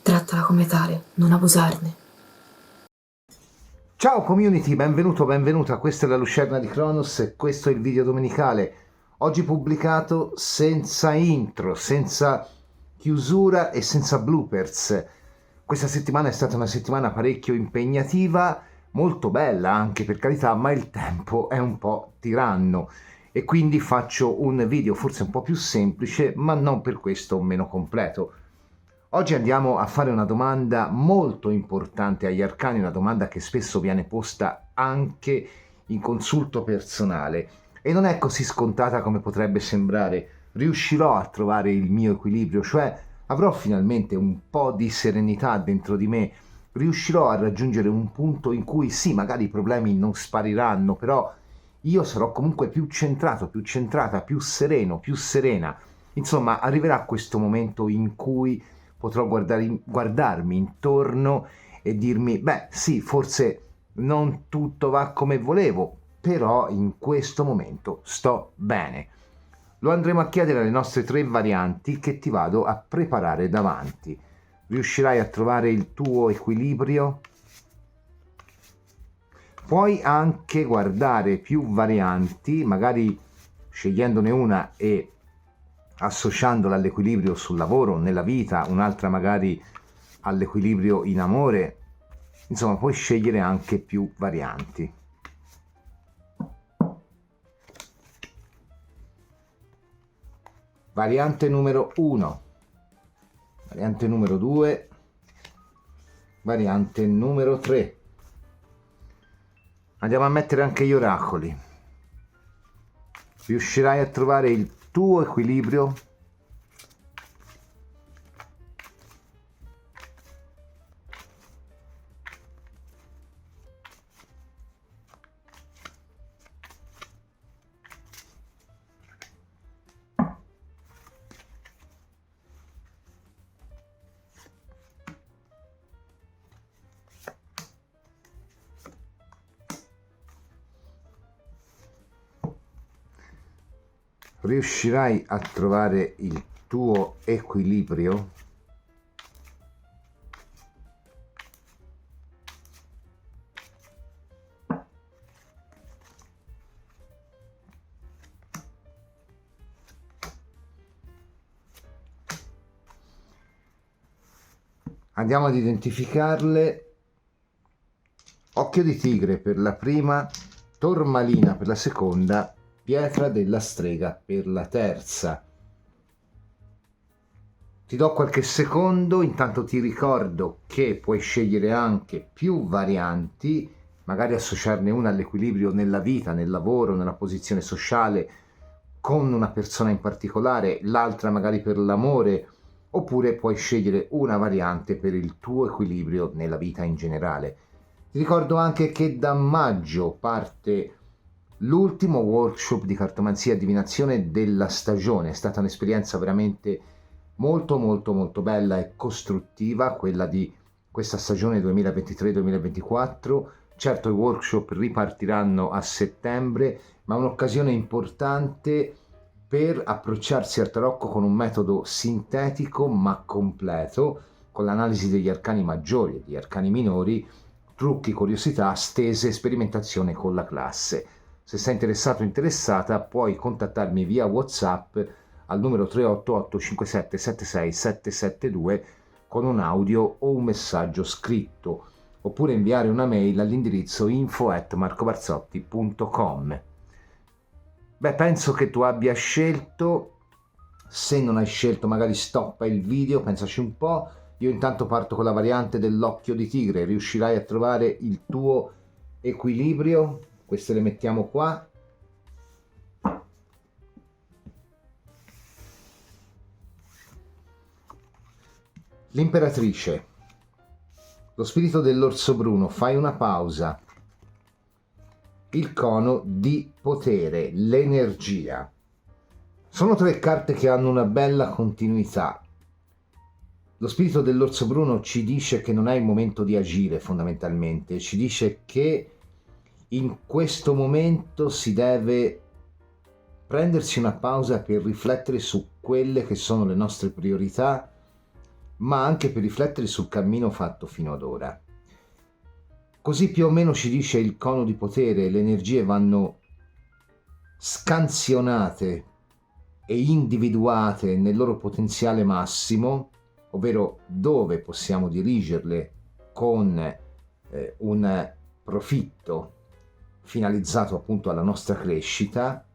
Trattala come tale, non abusarne. Ciao community, benvenuta, questa è la Lucerna di Cronos e questo è il video domenicale. Oggi pubblicato senza intro, senza chiusura e senza bloopers. Questa settimana è stata una settimana parecchio impegnativa, molto bella anche per carità, ma il tempo è un po' tiranno e quindi faccio un video forse un po' più semplice, ma non per questo meno completo. Oggi andiamo a fare una domanda molto importante agli arcani, una domanda che spesso viene posta anche in consulto personale e non è così scontata come potrebbe sembrare. Riuscirò a trovare il mio equilibrio, cioè avrò finalmente un po' di serenità dentro di me, riuscirò a raggiungere un punto in cui sì, magari i problemi non spariranno, però io sarò comunque più centrato, più centrata, più sereno, più serena. Insomma, arriverà questo momento in cui potrò guardarmi intorno e dirmi, beh sì, forse non tutto va come volevo, però in questo momento sto bene. Lo andremo a chiedere alle nostre 3 varianti che ti vado a preparare davanti. Riuscirai a trovare il tuo equilibrio? Puoi anche guardare più varianti, magari scegliendone una e associandola all'equilibrio sul lavoro, nella vita, un'altra magari all'equilibrio in amore. Insomma, puoi scegliere anche più varianti. Variante numero 1, variante numero 2, variante numero 3. Andiamo a mettere anche gli oracoli. Riuscirai a trovare il tuo equilibrio? Riuscirai a trovare il tuo equilibrio? Andiamo ad identificarle. Occhio di tigre per la prima, tormalina per la seconda, pietra della strega per la terza. Ti do qualche secondo, intanto ti ricordo che puoi scegliere anche più varianti, magari associarne una all'equilibrio nella vita, nel lavoro, nella posizione sociale, con una persona in particolare, l'altra magari per l'amore, oppure puoi scegliere una variante per il tuo equilibrio nella vita in generale. Ti ricordo anche che da maggio parte l'ultimo workshop di cartomanzia e divinazione della stagione. È stata un'esperienza veramente molto bella e costruttiva quella di questa stagione 2023-2024. Certo, i workshop ripartiranno a settembre, ma un'occasione importante per approcciarsi al tarocco con un metodo sintetico ma completo, con l'analisi degli arcani maggiori e degli arcani minori, trucchi, curiosità, stese, sperimentazione con la classe. Se sei interessato o interessata puoi contattarmi via WhatsApp al numero 388 57 76 772 con un audio o un messaggio scritto, oppure inviare una mail all'indirizzo info@marcobarzotti.com. Beh, penso che tu abbia scelto. Se non hai scelto magari stoppa il video, pensaci un po'. Io intanto parto con la variante dell'occhio di tigre. Riuscirai a trovare il tuo equilibrio? Queste le mettiamo qua. L'imperatrice, lo spirito dell'orso bruno, fai una pausa. Il cono di potere, l'energia. Sono 3 carte che hanno una bella continuità. Lo spirito dell'orso bruno ci dice che non è il momento di agire fondamentalmente, ci dice che in questo momento si deve prendersi una pausa per riflettere su quelle che sono le nostre priorità, ma anche per riflettere sul cammino fatto fino ad ora. Così più o meno ci dice il cono di potere: le energie vanno scansionate e individuate nel loro potenziale massimo, ovvero dove possiamo dirigerle con un profitto finalizzato appunto alla nostra crescita,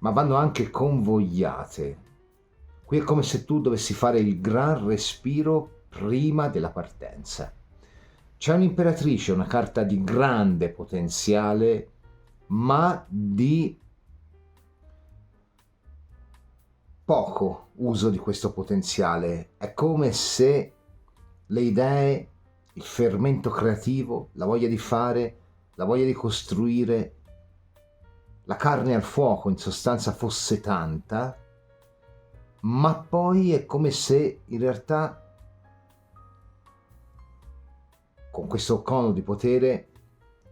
ma vanno anche convogliate. Qui è come se tu dovessi fare il gran respiro prima della partenza. C'è un'imperatrice, una carta di grande potenziale, ma di poco uso di questo potenziale. È come se le idee, il fermento creativo, la voglia di fare, la voglia di costruire, la carne al fuoco in sostanza fosse tanta, ma poi è come se in realtà con questo cono di potere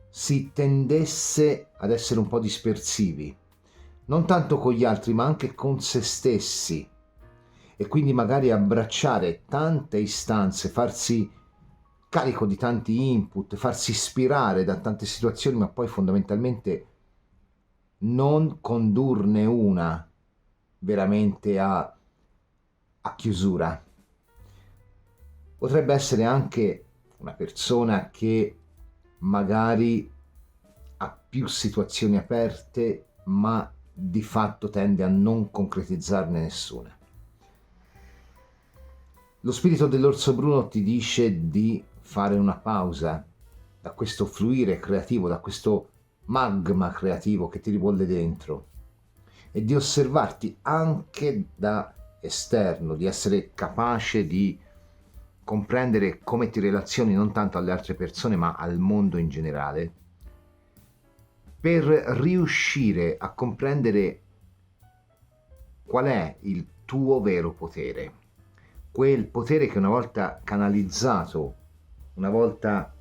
si tendesse ad essere un po' dispersivi, non tanto con gli altri ma anche con se stessi, e quindi magari abbracciare tante istanze, farsi carico di tanti input, farsi ispirare da tante situazioni, ma poi fondamentalmente non condurne una veramente a chiusura. Potrebbe essere anche una persona che magari ha più situazioni aperte, ma di fatto tende a non concretizzarne nessuna. Lo spirito dell'orso bruno ti dice di fare una pausa da questo fluire creativo, da questo magma creativo che ti ribolle dentro, e di osservarti anche da esterno, di essere capace di comprendere come ti relazioni non tanto alle altre persone ma al mondo in generale, per riuscire a comprendere qual è il tuo vero potere, quel potere che una volta canalizzato, una volta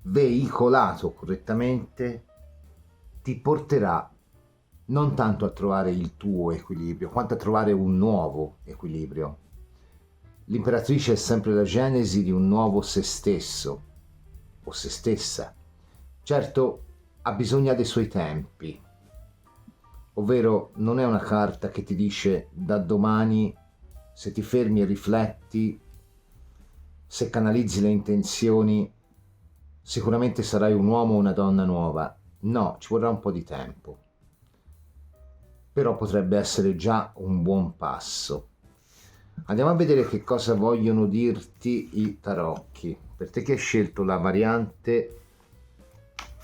veicolato correttamente, ti porterà non tanto a trovare il tuo equilibrio, quanto a trovare un nuovo equilibrio. L'imperatrice è sempre la genesi di un nuovo se stesso o se stessa. Certo, ha bisogno dei suoi tempi, ovvero non è una carta che ti dice da domani, se ti fermi e rifletti, se canalizzi le intenzioni, sicuramente sarai un uomo o una donna nuova. No, ci vorrà un po' di tempo. Però potrebbe essere già un buon passo. Andiamo a vedere che cosa vogliono dirti i tarocchi. Per te che hai scelto la variante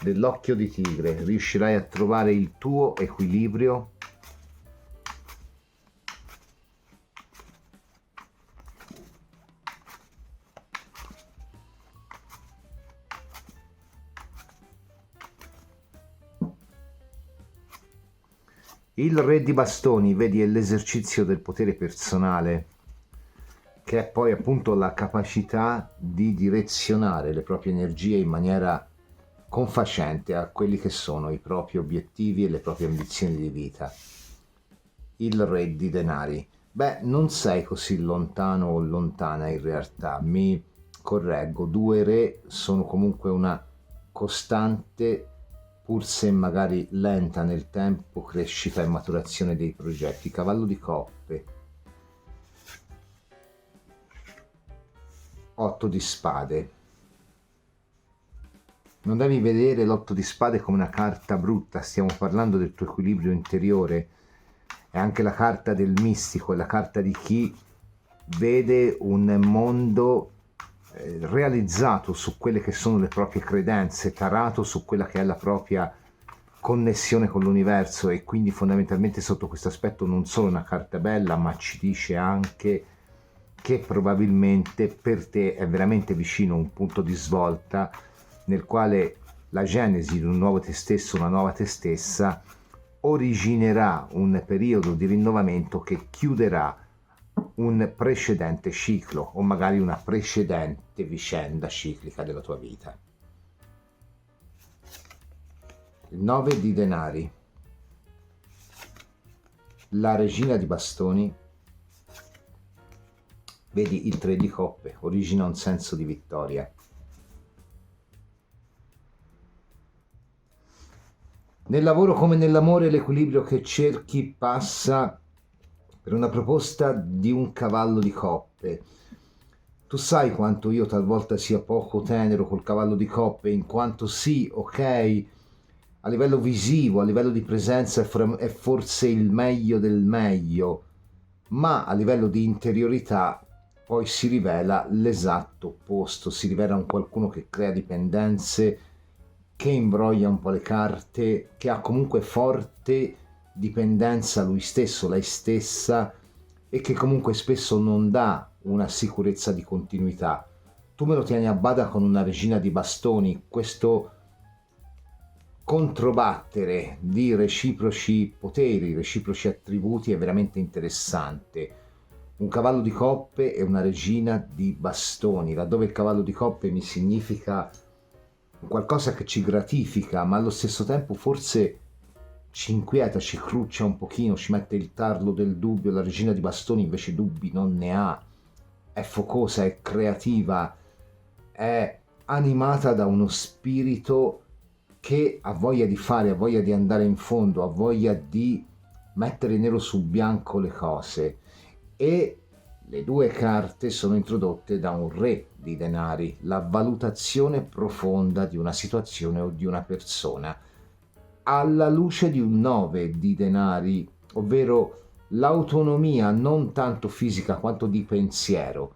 dell'occhio di tigre, riuscirai a trovare il tuo equilibrio? Il re di bastoni, vedi, è l'esercizio del potere personale, che è poi appunto la capacità di direzionare le proprie energie in maniera confacente a quelli che sono i propri obiettivi e le proprie ambizioni di vita. Il re di denari. Beh, non sei così lontano o lontana in realtà, mi correggo, 2 re sono comunque una costante, pur se magari lenta nel tempo, crescita e maturazione dei progetti. Cavallo di coppe, 8 di spade. Non devi vedere l'8 di spade come una carta brutta, stiamo parlando del tuo equilibrio interiore. È anche la carta del mistico, è la carta di chi vede un mondo realizzato su quelle che sono le proprie credenze, tarato su quella che è la propria connessione con l'universo, e quindi fondamentalmente sotto questo aspetto non solo una carta bella, ma ci dice anche che probabilmente per te è veramente vicino un punto di svolta nel quale la genesi di un nuovo te stesso, una nuova te stessa, originerà un periodo di rinnovamento che chiuderà un precedente ciclo o magari una precedente vicenda ciclica della tua vita. Il 9 di denari, la regina di bastoni, Vedi, il 3 di coppe origina un senso di vittoria. Nel lavoro come nell'amore l'equilibrio che cerchi passa per una proposta di un cavallo di coppe. Tu sai quanto io talvolta sia poco tenero col cavallo di coppe, in quanto sì, ok, a livello visivo, a livello di presenza è forse il meglio del meglio, ma a livello di interiorità poi si rivela l'esatto opposto, si rivela un qualcuno che crea dipendenze, che imbroglia un po' le carte, che ha comunque forte dipendenza lui stesso, lei stessa, e che comunque spesso non dà una sicurezza di continuità. Tu me lo tieni a bada con una regina di bastoni, questo controbattere di reciproci poteri, reciproci attributi è veramente interessante. Un cavallo di coppe e una regina di bastoni, laddove il cavallo di coppe mi significa qualcosa che ci gratifica, ma allo stesso tempo forse ci inquieta, ci cruccia un pochino, ci mette il tarlo del dubbio. La regina di bastoni invece dubbi non ne ha, è focosa, è creativa, è animata da uno spirito che ha voglia di fare, ha voglia di andare in fondo, ha voglia di mettere nero su bianco le cose. E le due carte sono introdotte da un re di denari, la valutazione profonda di una situazione o di una persona, alla luce di un 9 di denari, ovvero l'autonomia non tanto fisica quanto di pensiero.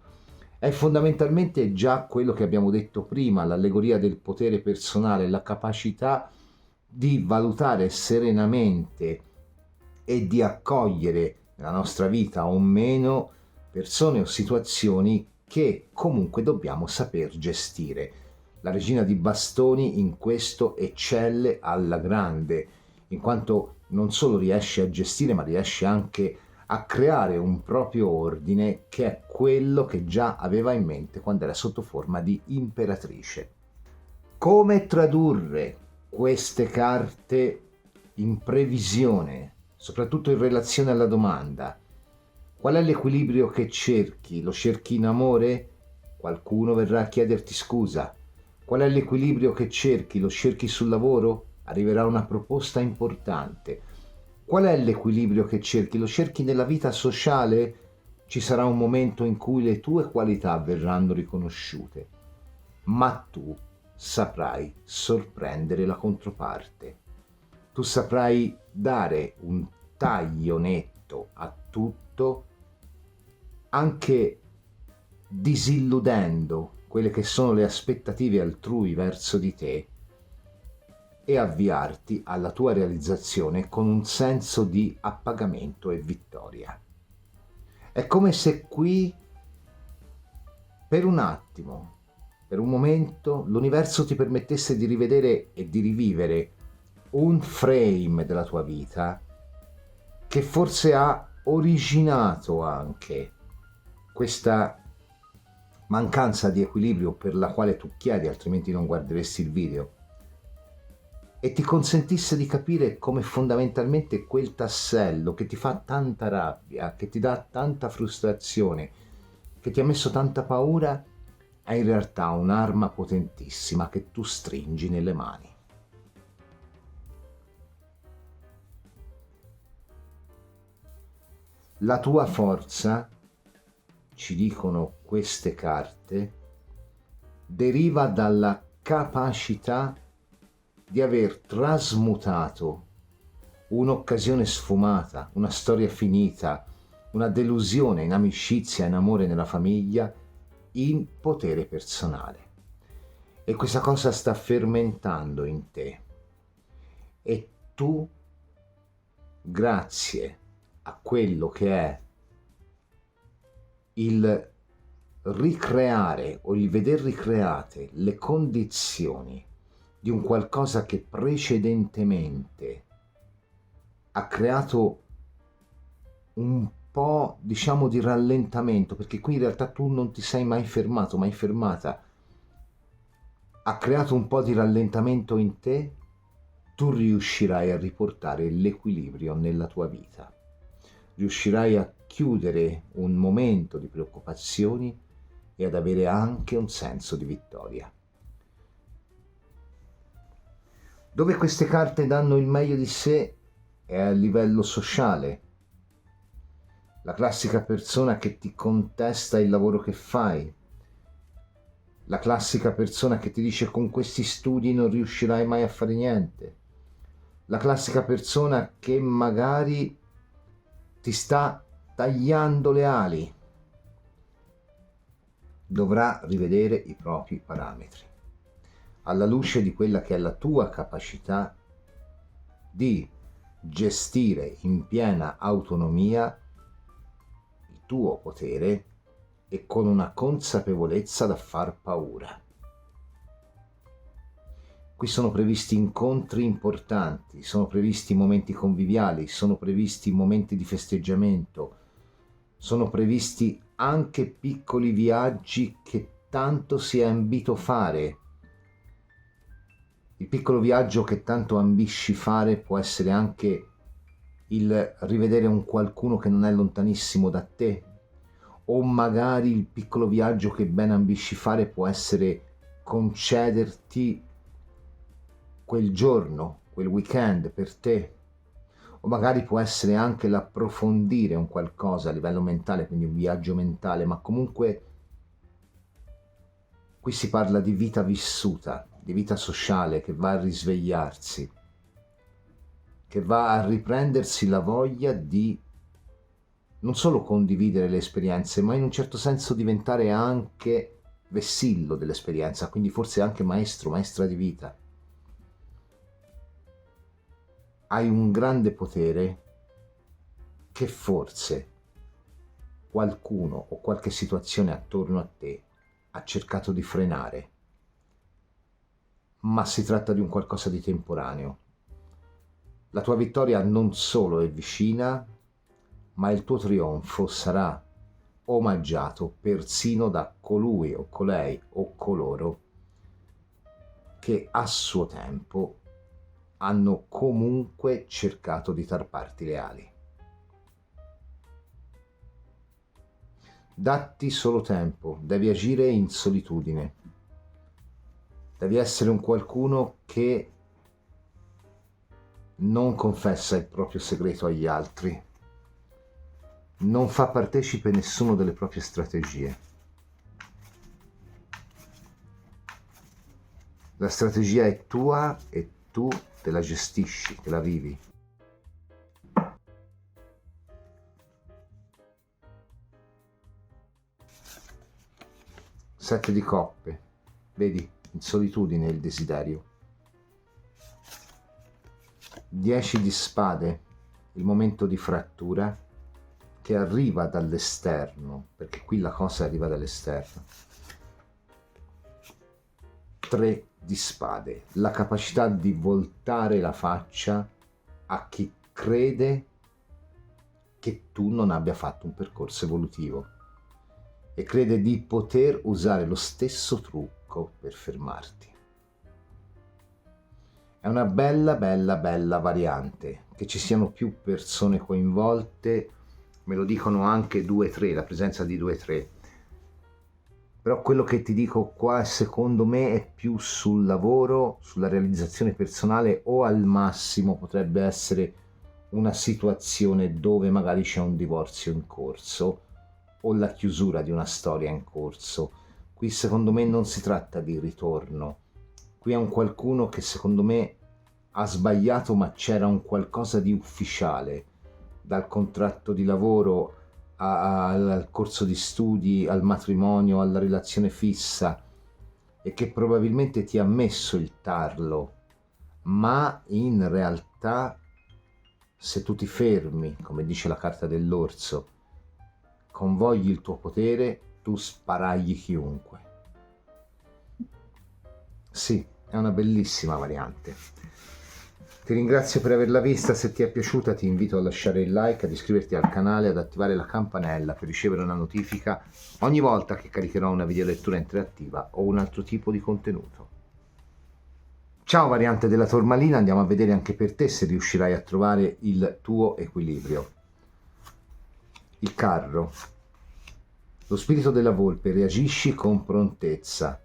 È fondamentalmente già quello che abbiamo detto prima, l'allegoria del potere personale, la capacità di valutare serenamente e di accogliere nella nostra vita o meno persone o situazioni che comunque dobbiamo saper gestire. La regina di bastoni in questo eccelle alla grande, in quanto non solo riesce a gestire, ma riesce anche a creare un proprio ordine, che è quello che già aveva in mente quando era sotto forma di imperatrice. Come tradurre queste carte in previsione, soprattutto in relazione alla domanda: qual è l'equilibrio che cerchi? Lo cerchi in amore? Qualcuno verrà a chiederti scusa. Qual è l'equilibrio che cerchi? Lo cerchi sul lavoro? Arriverà una proposta importante. Qual è l'equilibrio che cerchi? Lo cerchi nella vita sociale? Ci sarà un momento in cui le tue qualità verranno riconosciute, ma tu saprai sorprendere la controparte. Tu saprai dare un taglio netto a tutto, anche disilludendo quelle che sono le aspettative altrui verso di te, e avviarti alla tua realizzazione con un senso di appagamento e vittoria. È come se qui, per un attimo, per un momento, l'universo ti permettesse di rivedere e di rivivere un frame della tua vita che forse ha originato anche questa mancanza di equilibrio per la quale tu chiedi, altrimenti non guarderesti il video, e ti consentisse di capire come fondamentalmente quel tassello che ti fa tanta rabbia, che ti dà tanta frustrazione, che ti ha messo tanta paura, è in realtà un'arma potentissima che tu stringi nelle mani. La tua forza, ci dicono queste carte, deriva dalla capacità di aver trasmutato un'occasione sfumata, una storia finita, una delusione in amicizia, in amore nella famiglia, in potere personale. E questa cosa sta fermentando in te. E tu, grazie a quello che è il ricreare o il veder ricreate le condizioni di un qualcosa che precedentemente ha creato un po', diciamo, di rallentamento, perché qui in realtà tu non ti sei mai fermato, mai fermata, ha creato un po' di rallentamento in te, tu riuscirai a riportare l'equilibrio nella tua vita. riuscirai a chiudere un momento di preoccupazioni e ad avere anche un senso di vittoria. Dove queste carte danno il meglio di sé è a livello sociale. La classica persona che ti contesta il lavoro che fai, la classica persona che ti dice con questi studi non riuscirai mai a fare niente, la classica persona che magari ti sta tagliando le ali, dovrà rivedere i propri parametri alla luce di quella che è la tua capacità di gestire in piena autonomia il tuo potere e con una consapevolezza da far paura. Qui sono previsti incontri importanti, sono previsti momenti conviviali, sono previsti momenti di festeggiamento, sono previsti anche piccoli viaggi che tanto si è ambito fare. Il piccolo viaggio che tanto ambisci fare può essere anche il rivedere un qualcuno che non è lontanissimo da te, o magari il piccolo viaggio che ben ambisci fare può essere concederti quel giorno, quel weekend per te, o magari può essere anche l'approfondire un qualcosa a livello mentale, quindi un viaggio mentale, ma comunque qui si parla di vita vissuta, di vita sociale che va a risvegliarsi, che va a riprendersi la voglia di non solo condividere le esperienze, ma in un certo senso diventare anche vessillo dell'esperienza, quindi forse anche maestro, maestra di vita. Hai un grande potere che forse qualcuno o qualche situazione attorno a te ha cercato di frenare, ma si tratta di un qualcosa di temporaneo. La tua vittoria non solo è vicina, ma il tuo trionfo sarà omaggiato persino da colui o colei o coloro che a suo tempo hanno comunque cercato di tarparti le ali. Datti solo tempo, devi agire in solitudine, devi essere un qualcuno che non confessa il proprio segreto agli altri, non fa partecipe nessuno delle proprie strategie. La strategia è tua e tu te la gestisci, te la vivi. Sette di coppe, vedi, in solitudine il desiderio. 10 di spade, il momento di frattura che arriva dall'esterno, perché qui la cosa arriva dall'esterno. 3 di spade, la capacità di voltare la faccia a chi crede che tu non abbia fatto un percorso evolutivo e crede di poter usare lo stesso trucco per fermarti. È una bella variante, che ci siano più persone coinvolte, me lo dicono anche 2-3, la presenza di 2-3. Però quello che ti dico qua secondo me è più sul lavoro, sulla realizzazione personale, o al massimo potrebbe essere una situazione dove magari c'è un divorzio in corso o la chiusura di una storia in corso. Qui secondo me non si tratta di ritorno, qui è un qualcuno che secondo me ha sbagliato, ma c'era un qualcosa di ufficiale, dal contratto di lavoro al corso di studi, al matrimonio, alla relazione fissa, e che probabilmente ti ha messo il tarlo, ma in realtà se tu ti fermi, come dice la carta dell'orso, convogli il tuo potere, tu sparagli chiunque. Sì, è una bellissima variante. Ti ringrazio per averla vista, se ti è piaciuta ti invito a lasciare il like, ad iscriverti al canale, ad attivare la campanella per ricevere una notifica ogni volta che caricherò una videolettura interattiva o un altro tipo di contenuto. Ciao variante della Tormalina, andiamo a vedere anche per te se riuscirai a trovare il tuo equilibrio. Il carro. Lo spirito della volpe, reagisci con prontezza.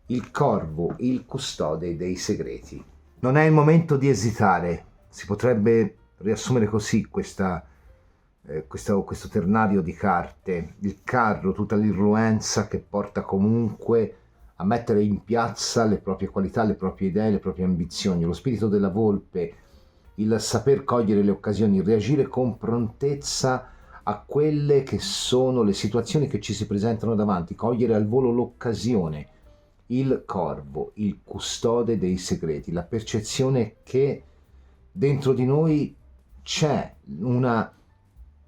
Il corvo, il custode dei segreti. Non è il momento di esitare. Si potrebbe riassumere così questo ternario di carte. Il carro, tutta l'irruenza che porta comunque a mettere in piazza le proprie qualità, le proprie idee, le proprie ambizioni. Lo spirito della volpe, il saper cogliere le occasioni, reagire con prontezza a quelle che sono le situazioni che ci si presentano davanti, cogliere al volo l'occasione. Il corvo, il custode dei segreti, la percezione che dentro di noi c'è una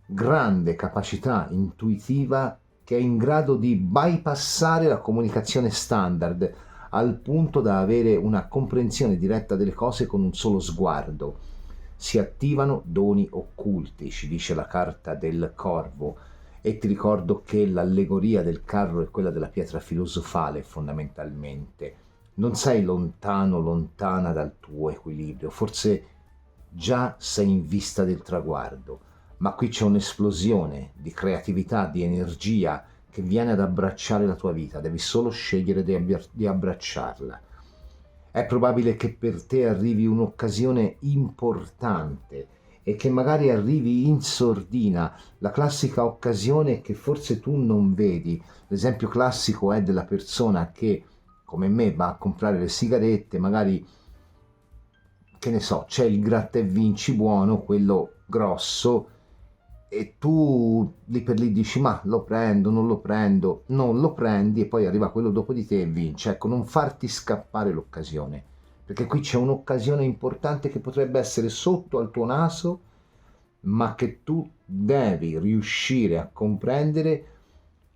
grande capacità intuitiva che è in grado di bypassare la comunicazione standard al punto da avere una comprensione diretta delle cose con un solo sguardo. Si attivano doni occulti, ci dice la carta del corvo, e ti ricordo che l'allegoria del carro è quella della pietra filosofale fondamentalmente. Non sei lontano, lontana dal tuo equilibrio, forse già sei in vista del traguardo, ma qui c'è un'esplosione di creatività, di energia che viene ad abbracciare la tua vita, devi solo scegliere di abbracciarla. È probabile che per te arrivi un'occasione importante e che magari arrivi in sordina, la classica occasione che forse tu non vedi. L'esempio classico è della persona che, come me, va a comprare le sigarette, magari, che ne so, c'è il gratta e vinci buono, quello grosso, e tu lì per lì dici ma lo prendo, non lo prendo, non lo prendi e poi arriva quello dopo di te e vince. Ecco, non farti scappare l'occasione, perché qui c'è un'occasione importante che potrebbe essere sotto al tuo naso, ma che tu devi riuscire a comprendere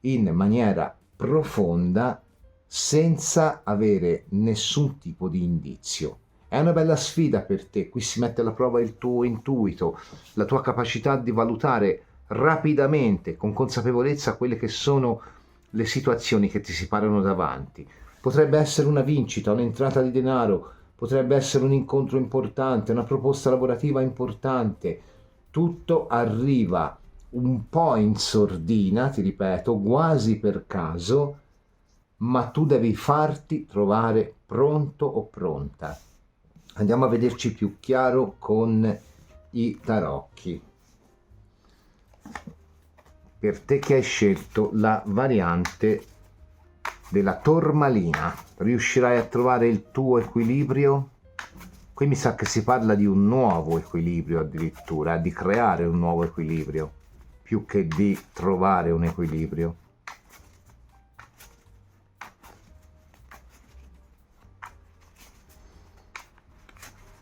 in maniera profonda senza avere nessun tipo di indizio. È una bella sfida per te, qui si mette alla prova il tuo intuito, la tua capacità di valutare rapidamente, con consapevolezza, quelle che sono le situazioni che ti si parano davanti. Potrebbe essere una vincita, un'entrata di denaro, potrebbe essere un incontro importante, una proposta lavorativa importante. Tutto arriva un po' in sordina, ti ripeto, quasi per caso, ma tu devi farti trovare pronto o pronta. Andiamo a vederci più chiaro con i tarocchi. Per te che hai scelto la variante della tormalina, riuscirai a trovare il tuo equilibrio? Qui mi sa che si parla di un nuovo equilibrio addirittura, di creare un nuovo equilibrio, più che di trovare un equilibrio.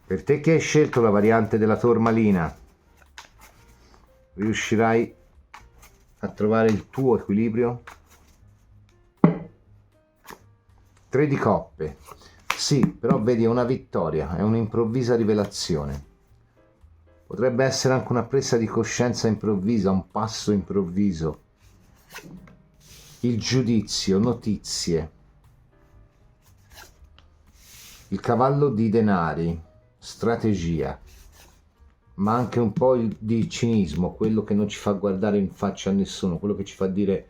Per te che hai scelto la variante della tormalina, riuscirai a trovare il tuo equilibrio? 3 di coppe. Sì, però vedi, è una vittoria, è un'improvvisa rivelazione. Potrebbe essere anche una presa di coscienza improvvisa, un passo improvviso. Il giudizio, notizie. Il cavallo di denari, strategia, ma anche un po' di cinismo, quello che non ci fa guardare in faccia a nessuno, quello che ci fa dire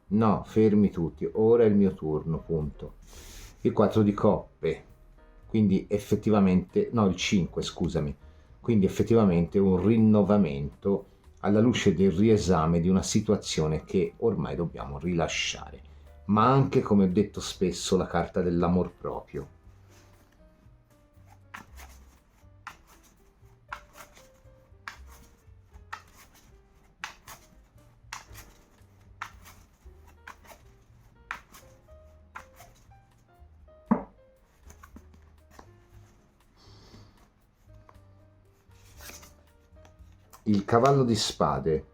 no, fermi tutti, ora è il mio turno, punto. Il 4 di coppe, quindi effettivamente, no, il 5, scusami, quindi effettivamente un rinnovamento alla luce del riesame di una situazione che ormai dobbiamo rilasciare, ma anche, come ho detto spesso, la carta dell'amor proprio. Il cavallo di spade.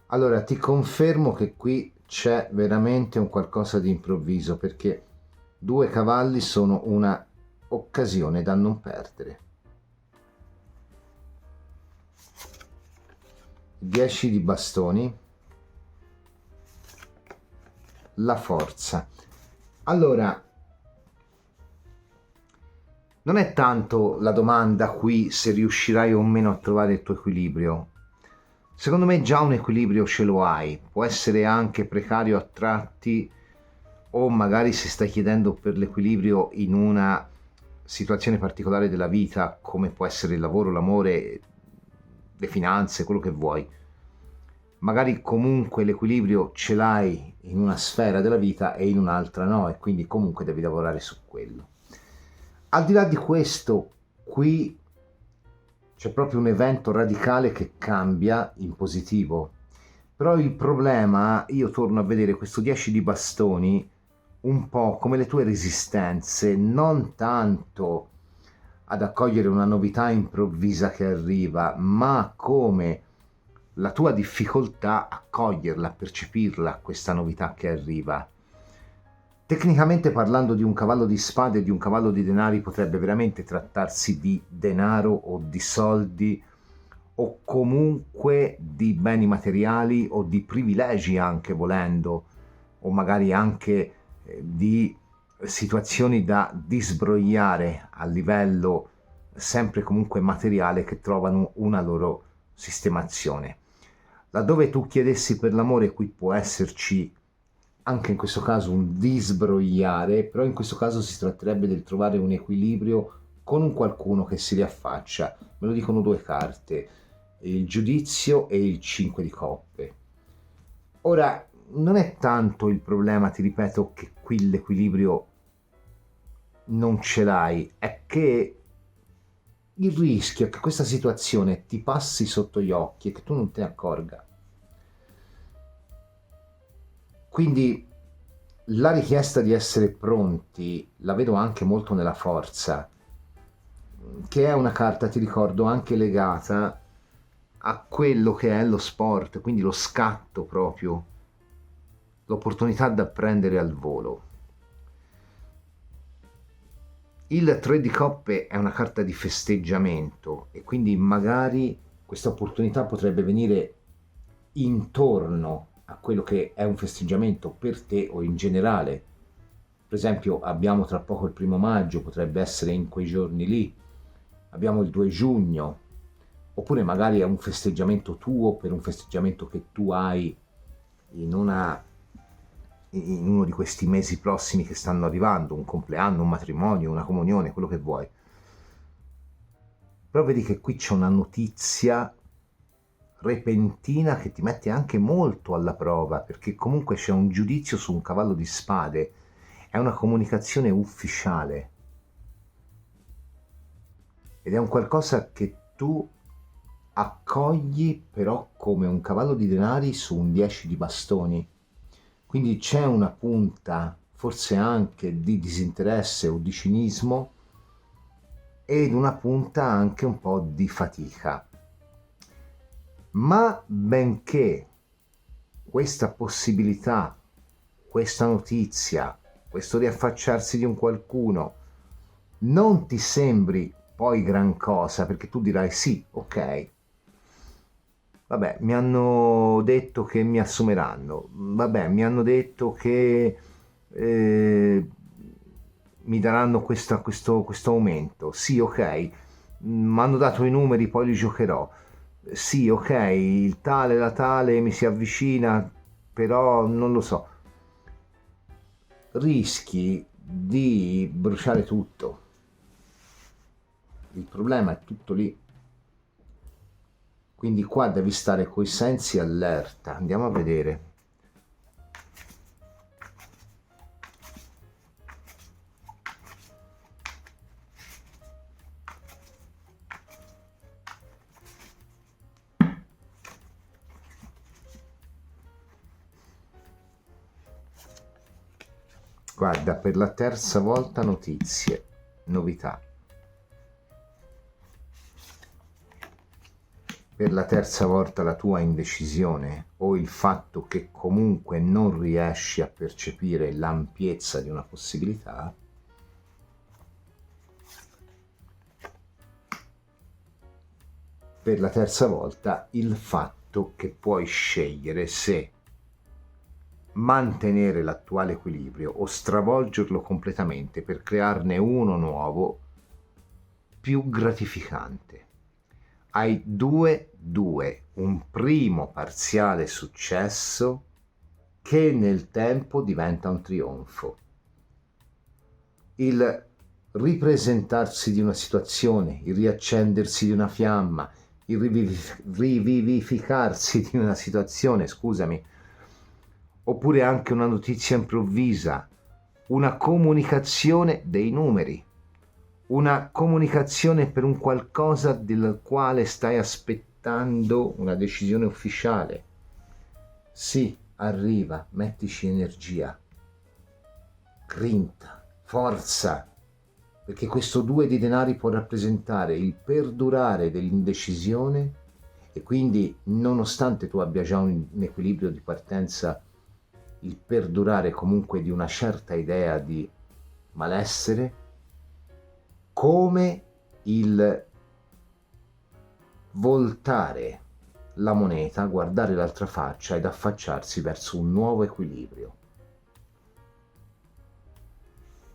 Allora ti confermo che qui c'è veramente un qualcosa di improvviso, perché 2 cavalli sono una occasione da non perdere. 10 di bastoni, la forza. Allora, non è tanto la domanda qui se riuscirai o meno a trovare il tuo equilibrio, Secondo me già un equilibrio ce lo hai, può essere anche precario a tratti, o magari se stai chiedendo per l'equilibrio in una situazione particolare della vita, come può essere il lavoro, l'amore, le finanze, quello che vuoi. Magari comunque l'equilibrio ce l'hai in una sfera della vita e in un'altra no, e quindi comunque devi lavorare su quello. Al di là di questo, qui c'è proprio un evento radicale che cambia in positivo. Però il problema, io torno a vedere questo 10 di bastoni un po' come le tue resistenze, non tanto ad accogliere una novità improvvisa che arriva, ma come la tua difficoltà a coglierla, a percepirla, questa novità che arriva. Tecnicamente parlando di un cavallo di spade e di un cavallo di denari potrebbe veramente trattarsi di denaro o di soldi o comunque di beni materiali o di privilegi anche volendo, o magari anche di situazioni da disbrogliare a livello sempre comunque materiale che trovano una loro sistemazione. Laddove tu chiedessi per l'amore, qui può esserci anche in questo caso un disbrogliare, però in questo caso si tratterebbe del trovare un equilibrio con un qualcuno che si riaffaccia. Me lo dicono due carte, il giudizio e il 5 di coppe. Ora, non è tanto il problema, ti ripeto, che qui l'equilibrio non ce l'hai, è che il rischio è che questa situazione ti passi sotto gli occhi e che tu non te ne accorga. Quindi la richiesta di essere pronti la vedo anche molto nella forza, che è una carta, ti ricordo, anche legata a quello che è lo sport, quindi lo scatto proprio, l'opportunità da prendere al volo. Il 3 di coppe è una carta di festeggiamento e quindi magari questa opportunità potrebbe venire intorno a quello che è un festeggiamento per te o in generale. Per esempio abbiamo tra poco il 1° maggio, potrebbe essere in quei giorni lì, abbiamo il 2 giugno, oppure magari è un festeggiamento tuo per un festeggiamento che tu hai in uno di questi mesi prossimi che stanno arrivando, un compleanno, un matrimonio, una comunione, quello che vuoi. Però vedi che qui c'è una notizia repentina che ti mette anche molto alla prova, perché comunque c'è un giudizio su un cavallo di spade, è una comunicazione ufficiale ed è un qualcosa che tu accogli però come un cavallo di denari su un 10 di bastoni. Quindi c'è una punta forse anche di disinteresse o di cinismo ed una punta anche un po' di fatica. Ma benché questa possibilità, questa notizia, questo riaffacciarsi di un qualcuno non ti sembri poi gran cosa, perché tu dirai sì, ok, vabbè, mi hanno detto che mi assumeranno, vabbè, mi hanno detto che mi daranno questo aumento, sì, ok, mi hanno dato i numeri, poi li giocherò, sì, ok, il tale, la tale mi si avvicina, però non lo so, rischi di bruciare tutto. Il problema è tutto lì. Quindi qua devi stare coi sensi allerta. Andiamo a vedere. Guarda, per la terza volta notizie, novità. Per la terza volta la tua indecisione o il fatto che comunque non riesci a percepire l'ampiezza di una possibilità. Per la terza volta il fatto che puoi scegliere se mantenere l'attuale equilibrio o stravolgerlo completamente per crearne uno nuovo più gratificante. Hai 2 2. Un primo parziale successo che nel tempo diventa un trionfo. Il ripresentarsi di una situazione, il riaccendersi di una fiamma, il rivivificarsi di una situazione, scusami, oppure anche una notizia improvvisa, una comunicazione dei numeri, una comunicazione per un qualcosa del quale stai aspettando una decisione ufficiale. Sì, arriva, mettici energia, grinta, forza, perché questo 2 di denari può rappresentare il perdurare dell'indecisione e quindi, nonostante tu abbia già un equilibrio di partenza, il perdurare comunque di una certa idea di malessere, come il voltare la moneta, guardare l'altra faccia ed affacciarsi verso un nuovo equilibrio.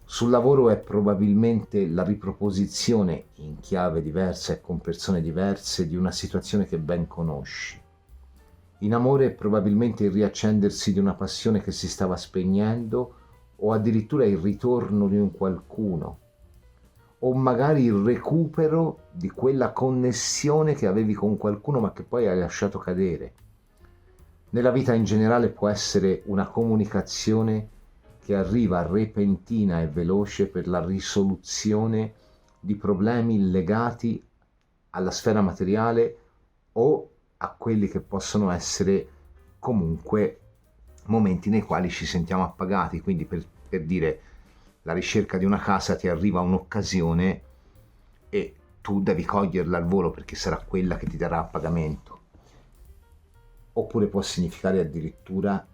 Sul lavoro è probabilmente la riproposizione in chiave diversa e con persone diverse di una situazione che ben conosci. In amore è probabilmente il riaccendersi di una passione che si stava spegnendo o addirittura il ritorno di un qualcuno o magari il recupero di quella connessione che avevi con qualcuno ma che poi hai lasciato cadere. Nella vita in generale può essere una comunicazione che arriva repentina e veloce per la risoluzione di problemi legati alla sfera materiale o a quelli che possono essere comunque momenti nei quali ci sentiamo appagati. Quindi per dire, la ricerca di una casa, ti arriva un'occasione e tu devi coglierla al volo perché sarà quella che ti darà a pagamento. Oppure può significare addirittura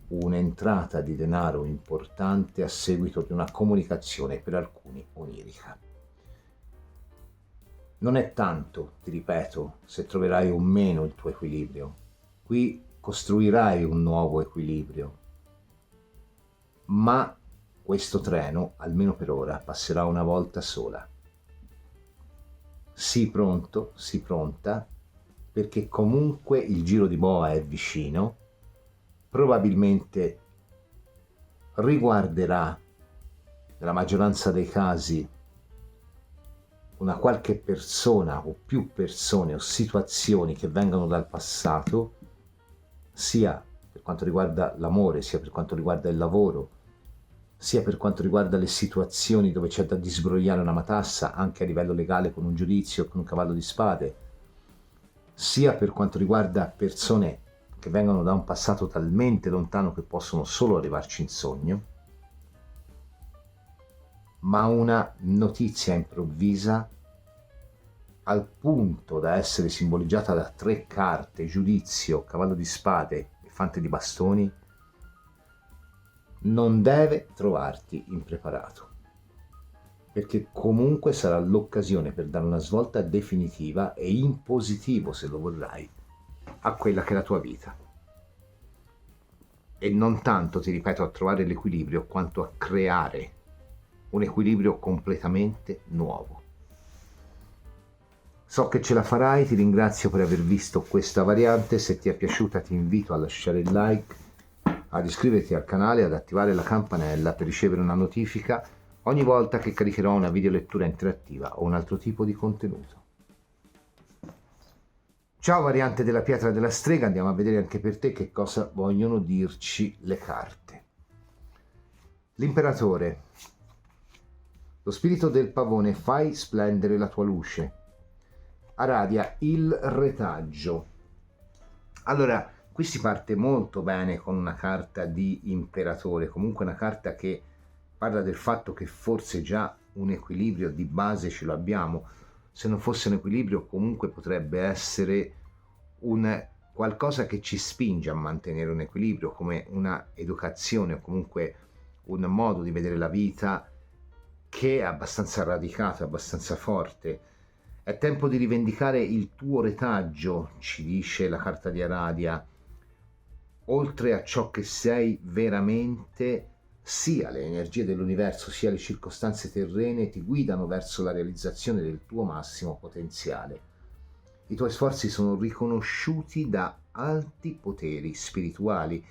un'entrata di denaro importante a seguito di una comunicazione per alcuni onirica. Non è tanto, ti ripeto, se troverai o meno il tuo equilibrio. Qui costruirai un nuovo equilibrio, ma questo treno, almeno per ora, passerà una volta sola. Sii pronto, sii pronta, perché comunque il giro di boa è vicino, probabilmente riguarderà, nella maggioranza dei casi, una qualche persona o più persone o situazioni che vengono dal passato, sia per quanto riguarda l'amore, sia per quanto riguarda il lavoro, sia per quanto riguarda le situazioni dove c'è da disbrogliare una matassa, anche a livello legale con un giudizio o con un cavallo di spade, sia per quanto riguarda persone che vengono da un passato talmente lontano che possono solo arrivarci in sogno, ma una notizia improvvisa al punto da essere simboleggiata da 3 carte, giudizio, cavallo di spade e fante di bastoni, non deve trovarti impreparato, perché comunque sarà l'occasione per dare una svolta definitiva e in positivo, se lo vorrai, a quella che è la tua vita. E non tanto, ti ripeto, a trovare l'equilibrio, quanto a creare un equilibrio completamente nuovo. So che ce la farai, ti ringrazio per aver visto questa variante. Se ti è piaciuta ti invito a lasciare il like, ad iscriverti al canale e ad attivare la campanella per ricevere una notifica ogni volta che caricherò una videolettura interattiva o un altro tipo di contenuto. Ciao variante della pietra della strega, andiamo a vedere anche per te che cosa vogliono dirci le carte. L'imperatore. Lo spirito del pavone, fai splendere la tua luce. Aradia, il retaggio. Allora, qui si parte molto bene con una carta di imperatore, comunque una carta che parla del fatto che forse già un equilibrio di base ce lo abbiamo. Se non fosse un equilibrio comunque potrebbe essere un qualcosa che ci spinge a mantenere un equilibrio, come una educazione o comunque un modo di vedere la vita che è abbastanza radicato, abbastanza forte. È tempo di rivendicare il tuo retaggio, ci dice la carta di Aradia, oltre a ciò che sei veramente. Sia le energie dell'universo sia le circostanze terrene ti guidano verso la realizzazione del tuo massimo potenziale. I tuoi sforzi sono riconosciuti da alti poteri spirituali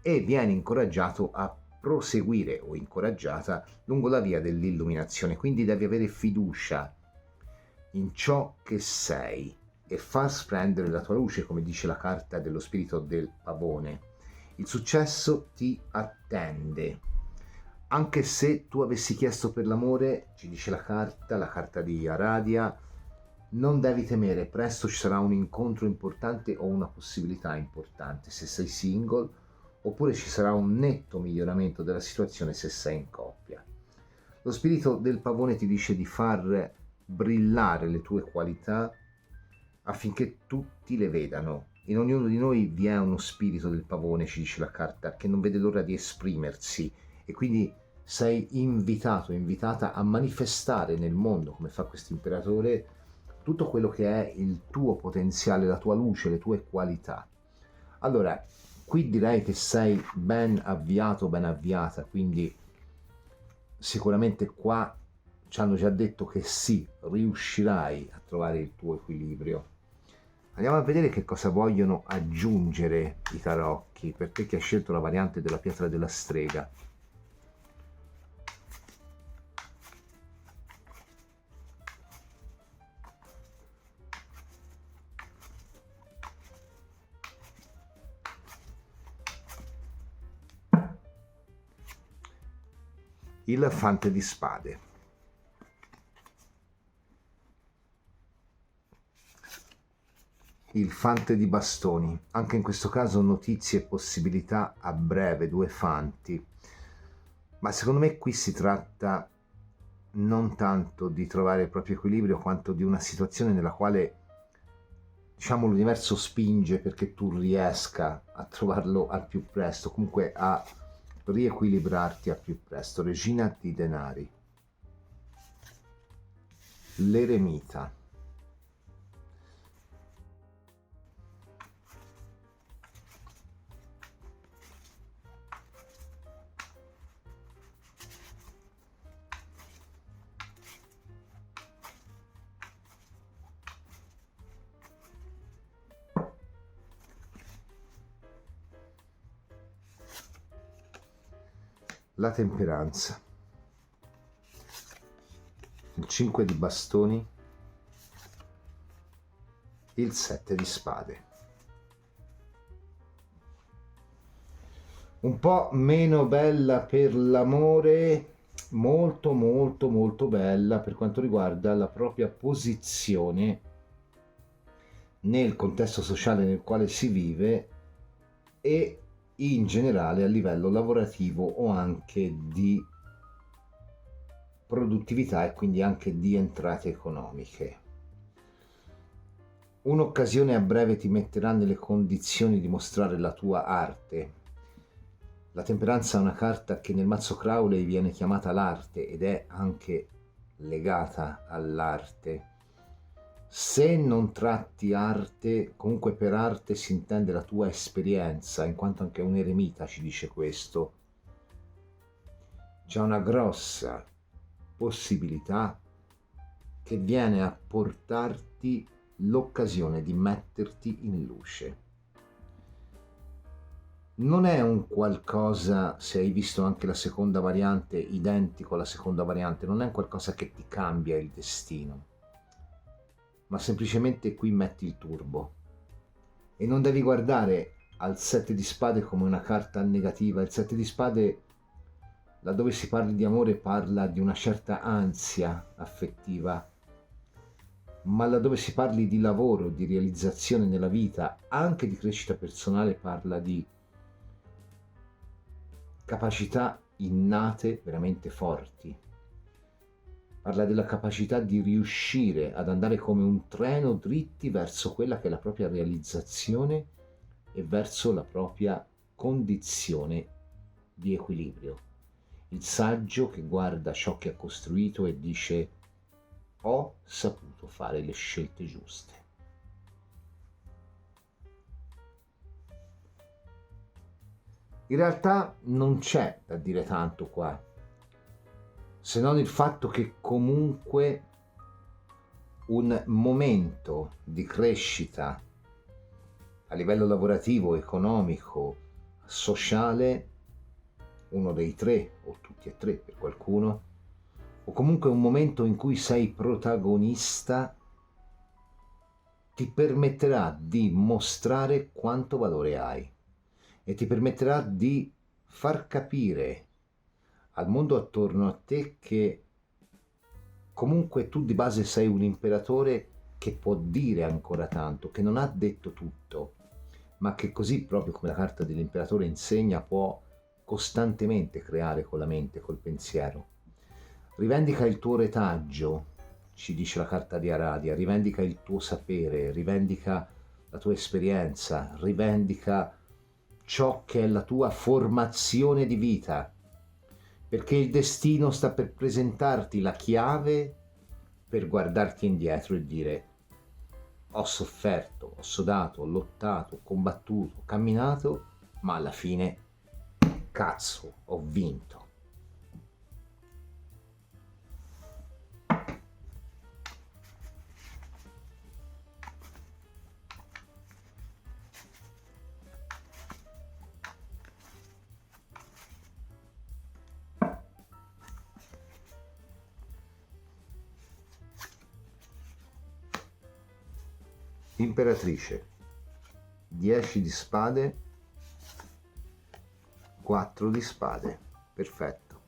e vieni incoraggiato a proseguire o incoraggiata lungo la via dell'illuminazione. Quindi devi avere fiducia in ciò che sei e far splendere la tua luce, come dice la carta dello spirito del pavone. Il successo ti attende. Anche se tu avessi chiesto per l'amore, ci dice la carta di Aradia, non devi temere, presto ci sarà un incontro importante o una possibilità importante se sei single, oppure ci sarà un netto miglioramento della situazione se sei in coppia. Lo spirito del pavone ti dice di far brillare le tue qualità affinché tutti le vedano. In ognuno di noi vi è uno spirito del pavone, ci dice la carta, che non vede l'ora di esprimersi, e quindi sei invitato, invitata a manifestare nel mondo, come fa questo imperatore, tutto quello che è il tuo potenziale, la tua luce, le tue qualità. Allora, qui direi che sei ben avviato, ben avviata, quindi sicuramente qua ci hanno già detto che sì, riuscirai a trovare il tuo equilibrio. Andiamo a vedere che cosa vogliono aggiungere i tarocchi, per te che hai scelto la variante della pietra della strega. Il fante di spade. Il fante di bastoni, anche in questo caso notizie e possibilità a breve, due fanti, ma secondo me qui si tratta non tanto di trovare il proprio equilibrio quanto di una situazione nella quale, diciamo, l'universo spinge perché tu riesca a trovarlo al più presto, comunque a riequilibrarti al più presto. Regina di denari, l'eremita, la temperanza, il 5 di bastoni, il 7 di spade. Un po' meno bella per l'amore, molto molto molto bella per quanto riguarda la propria posizione nel contesto sociale nel quale si vive e in generale a livello lavorativo o anche di produttività e quindi anche di entrate economiche. Un'occasione a breve ti metterà nelle condizioni di mostrare la tua arte. La temperanza è una carta che nel mazzo Crowley viene chiamata l'arte ed è anche legata all'arte. Se non tratti arte, comunque per arte si intende la tua esperienza, in quanto anche un eremita ci dice questo. C'è una grossa possibilità che viene a portarti l'occasione di metterti in luce. Non è un qualcosa, se hai visto anche la seconda variante, identico alla seconda variante, non è un qualcosa che ti cambia il destino, ma semplicemente qui metti il turbo. E non devi guardare al 7 di spade come una carta negativa. Il 7 di spade, laddove si parli di amore, parla di una certa ansia affettiva, ma laddove si parli di lavoro, di realizzazione nella vita, anche di crescita personale, parla di capacità innate veramente forti. Parla della capacità di riuscire ad andare come un treno dritti verso quella che è la propria realizzazione e verso la propria condizione di equilibrio. Il saggio che guarda ciò che ha costruito e dice: ho saputo fare le scelte giuste. In realtà non c'è da dire tanto qua, se non il fatto che comunque un momento di crescita a livello lavorativo, economico, sociale, uno dei tre o tutti e tre per qualcuno, o comunque un momento in cui sei protagonista, ti permetterà di mostrare quanto valore hai e ti permetterà di far capire al mondo attorno a te che comunque tu di base sei un imperatore che può dire ancora tanto, che non ha detto tutto, ma che così, proprio come la carta dell'imperatore insegna, può costantemente creare con la mente, col pensiero. Rivendica il tuo retaggio, ci dice la carta di Aradia, rivendica il tuo sapere, rivendica la tua esperienza, rivendica ciò che è la tua formazione di vita, perché il destino sta per presentarti la chiave per guardarti indietro e dire: ho sofferto, ho sudato, ho lottato, ho combattuto, ho camminato, ma alla fine, cazzo, ho vinto. Imperatrice, 10 di spade, 4 di spade, perfetto.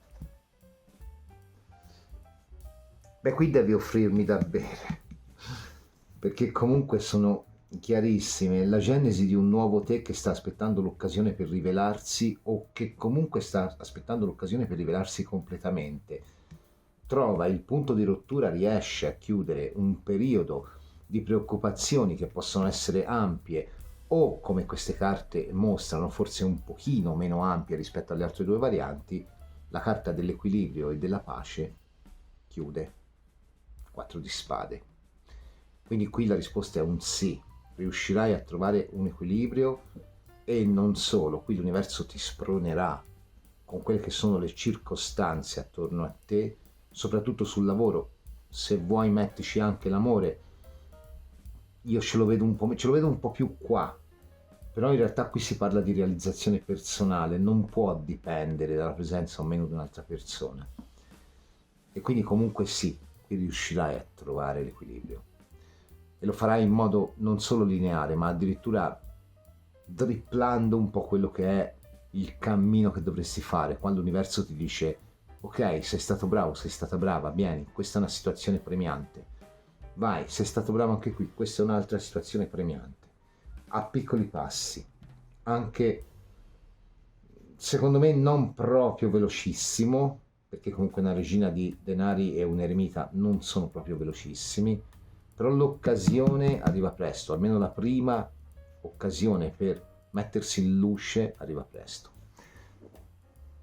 Beh, qui devi offrirmi da bere, perché comunque sono chiarissime, la genesi di un nuovo te che sta aspettando l'occasione per rivelarsi, o che comunque sta aspettando l'occasione per rivelarsi completamente. Trova il punto di rottura, riesce a chiudere un periodo di preoccupazioni che possono essere ampie o, come queste carte mostrano, forse un pochino meno ampie rispetto alle altre due varianti. La carta dell'equilibrio e della pace chiude 4 di spade. Quindi qui la risposta è un sì, riuscirai a trovare un equilibrio, e non solo, qui l'universo ti spronerà con quelle che sono le circostanze attorno a te, soprattutto sul lavoro. Se vuoi mettici anche l'amore, io ce lo vedo un po' più qua, però in realtà qui si parla di realizzazione personale, non può dipendere dalla presenza o meno di un'altra persona, e quindi comunque sì, qui riuscirai a trovare l'equilibrio, e lo farai in modo non solo lineare, ma addirittura driplando un po' quello che è il cammino che dovresti fare, quando l'universo ti dice: ok, sei stato bravo, sei stata brava, vieni, questa è una situazione premiante, vai, sei stato bravo anche qui, questa è un'altra situazione premiante, a piccoli passi, anche secondo me non proprio velocissimo, perché comunque una regina di denari e un eremita non sono proprio velocissimi, però l'occasione arriva presto, almeno la prima occasione per mettersi in luce arriva presto.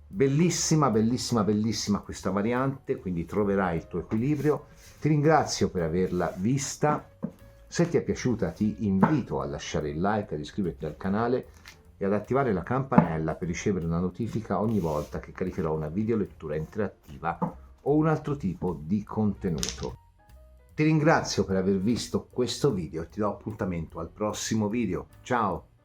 Bellissima, bellissima, bellissima questa variante, quindi troverai il tuo equilibrio. Ti ringrazio per averla vista. Se ti è piaciuta ti invito a lasciare il like, ad iscriverti al canale e ad attivare la campanella per ricevere una notifica ogni volta che caricherò una videolettura interattiva o un altro tipo di contenuto. Ti ringrazio per aver visto questo video e ti do appuntamento al prossimo video. Ciao!